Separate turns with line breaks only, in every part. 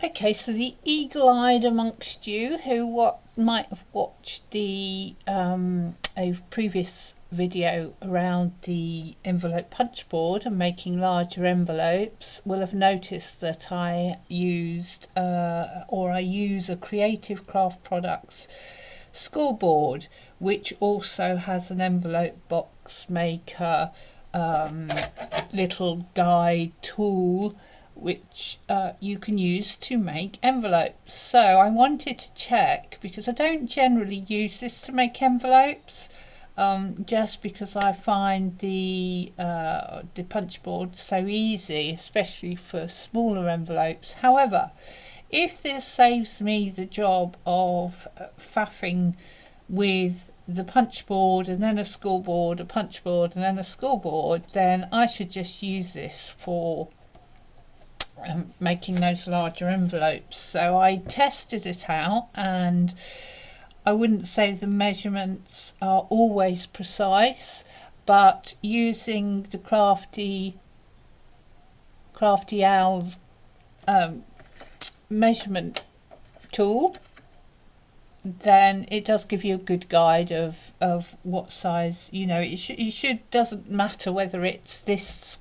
Okay, so the eagle-eyed amongst you who might have watched the a previous video around the envelope punch board and making larger envelopes will have noticed that I used I use a Creative Craft Products scoreboard, which also has an envelope box maker little guide tool which you can use to make envelopes. So I wanted to check, because I don't generally use this to make envelopes, just because I find the punch board so easy, especially for smaller envelopes. However, if this saves me the job of faffing with the punch board and then a scoreboard, a punch board and then a scoreboard, then I should just use this for making those larger envelopes. So I tested it out, and I wouldn't say the measurements are always precise, but using the Crafty Owl's measurement tool, then it does give you a good guide of what size, it should doesn't matter whether it's this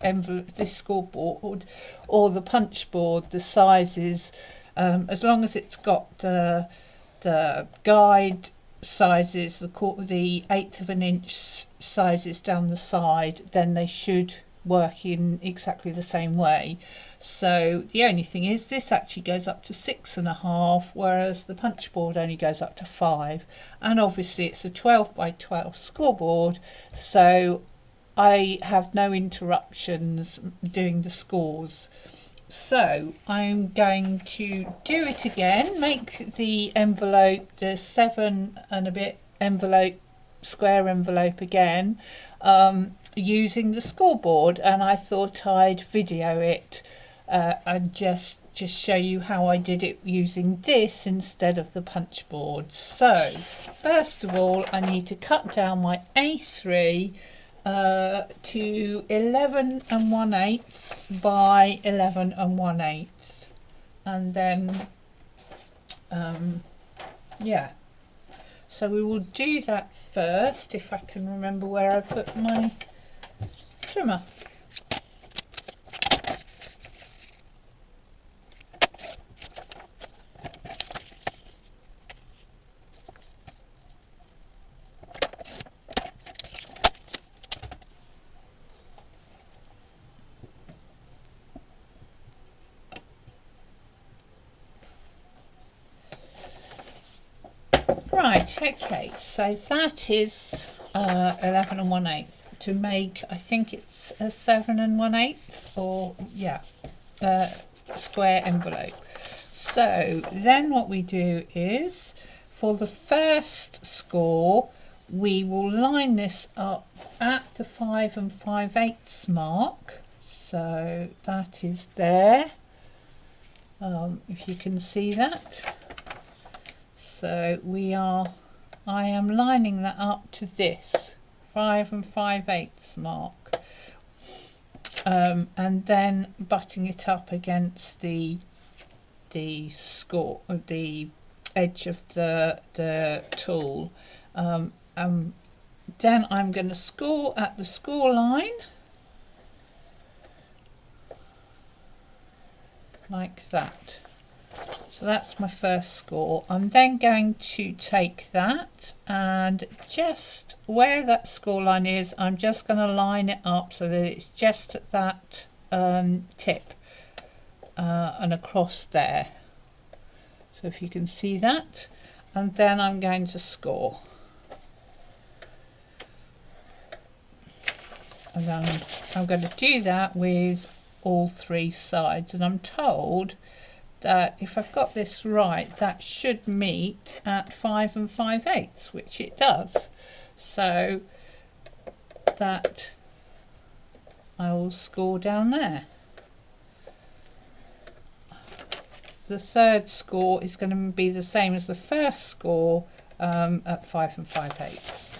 envelope, this scoreboard, or the punch board, the sizes, as long as it's got the guide sizes, the eighth of an inch sizes down the side, then they should work in exactly the same way. So the only thing is, this actually goes up to 6.5, whereas the punch board only goes up to 5, and obviously it's a 12 by 12 scoreboard, so I have no interruptions doing the scores. So I'm going to do it again, make the envelope, the 7 and a bit envelope, square envelope again, using the scoreboard, and I thought I'd video it and just show you how I did it using this instead of the punch board. So first of all, I need to cut down my A3 to 11 1/8 by 11 1/8, and then so we will do that first, if I can remember where I put my trimmer. Right, okay, so that is 11 1/8 to make, I think it's a 7 1/8, or square envelope. So then what we do is, for the first score, we will line this up at the 5 5/8 mark. So that is there, if you can see that. So I am lining that up to this 5 5/8 mark, and then butting it up against the edge of the tool. Then I'm going to score at the score line, like that. So that's my first score. I'm then going to take that, and just where that score line is, I'm just going to line it up so that it's just at that tip and across there. So if you can see that, and then I'm going to score. And then I'm going to do that with all 3 sides, and I'm told that if I've got this right, that should meet at 5 5/8, which it does. So that I will score down there. The third score is going to be the same as the first score, at 5 5/8.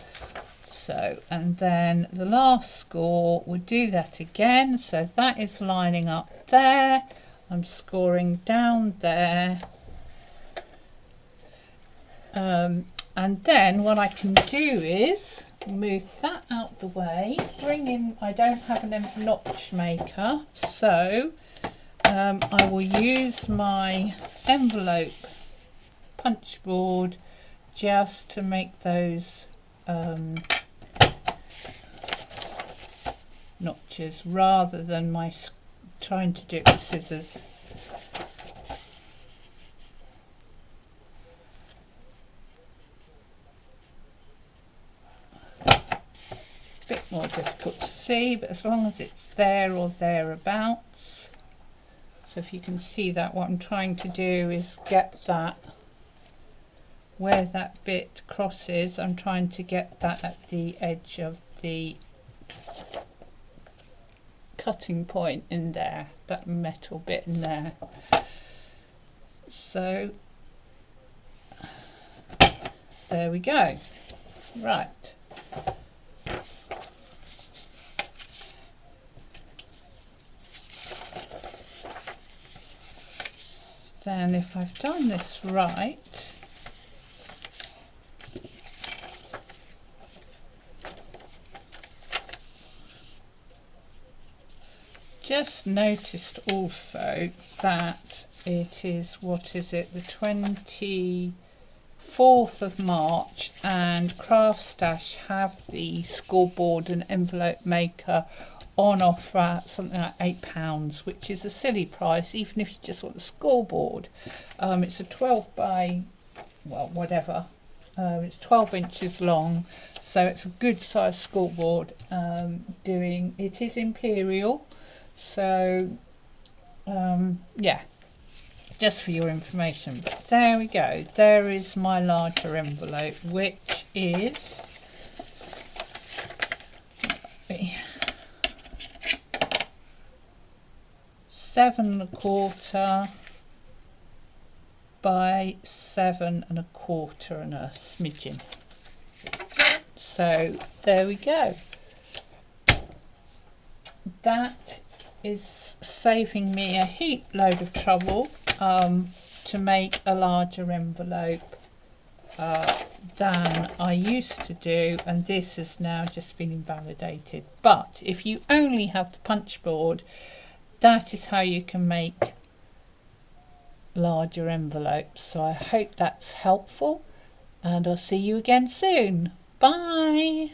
So, and then the last score, we'll do that again. So that is lining up there. I'm scoring down there. And then what I can do is move that out the way, bring in, I don't have an notch maker, so I will use my envelope punch board just to make those notches rather than my trying to do it with scissors. Bit more difficult to see, but as long as it's there or thereabouts. So if you can see that, what I'm trying to do is get that where that bit crosses. I'm trying to get that at the edge of the cutting point in there, that metal bit in there. So there we go. Right. Then if I've done this right, just noticed also that it is, what is it, the 24th of March, and Craft Stash have the scoreboard and envelope maker on offer at something like £8, which is a silly price even if you just want a scoreboard. It's a 12 by, well, whatever, it's 12 inches long, so it's a good size scoreboard. It is imperial, so yeah, just for your information. But there we go, there is my larger envelope, which is 7 1/4 by 7 1/4 and a smidgen. So there we go. That is saving me a heap load of trouble to make a larger envelope than I used to do, and this has now just been invalidated. But if you only have the punch board, that is how you can make larger envelopes. So I hope that's helpful, and I'll see you again soon. Bye.